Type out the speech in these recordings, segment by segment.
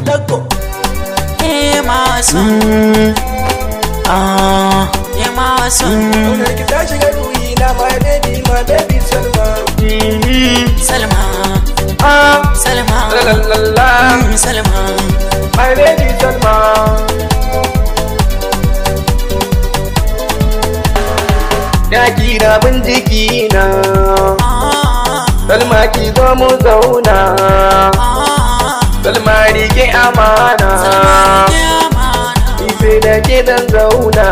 Dago masu masu Kaunar ki ta shiga ruhi na my baby Salma. Salma Salma La Salma my baby Salma. Na kira bin jiki na Salma ki zo mu zauna. Salma rike amana Ife da ke dan zauna.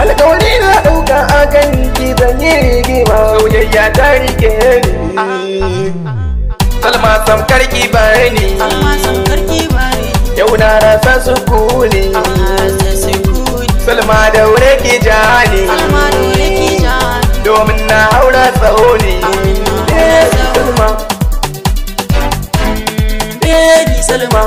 Alƙawari na ɗauka a kan ki zan yi rigima. Soyayya ta rike ni. Salma samkar ki bani. Yau na rasa sukuni. Salma da wure ki jani. Domin na haura tsauni. Salma Baby Salma.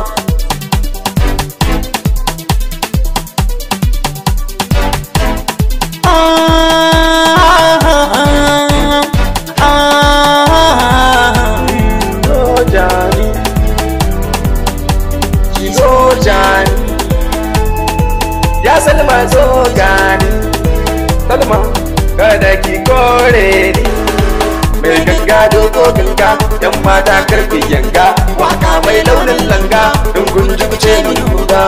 Ya Salma zo gani. Salma kada ki kore ni. Mai ganga dogo ganga, yan mata karfi yanga. Waka mai launin langa, dungun jukuce mu duga.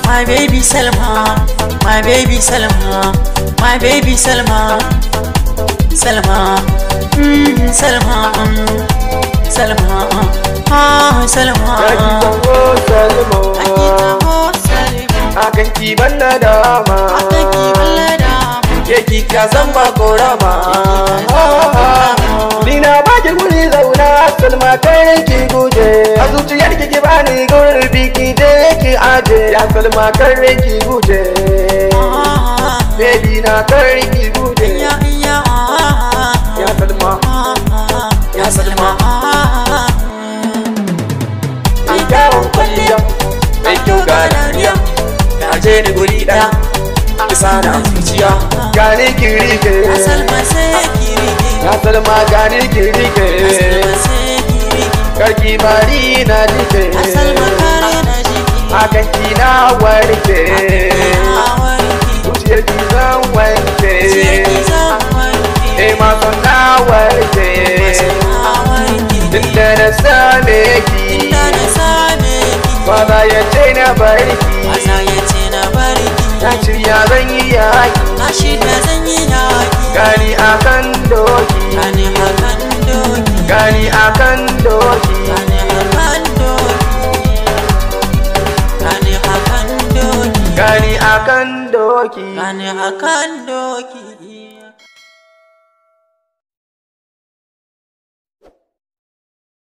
My baby Salma, my baby Salma, my baby Salma, Salma, Salma, Salma, Salma. Akan ki banna dama, yaki ka san ba korama. Ni na baki guri zauna, Salma kai ki guje. A zuciyar ki bani gurbi ki je ki aje. Ya Salma kai ki guje, baby na kai ki guje. Ya Salma, ya Salma. Mai kyawun kwalliya, mai kyau ga dariya. Je ni guri ɗaya, bisa na zuciya. Gani ki rike, Salma sai ki rike, ya Salma gani ki rike. Karki bari na jike, Salma kare na jiki. hakan ki na warke. Zuciyar ki zan wanke, mason na warke. Tunda na same ki, ba za ya ce na barki. Na shirya zan yi yaki, gani akan doki, gani akan doki, gani akan doki.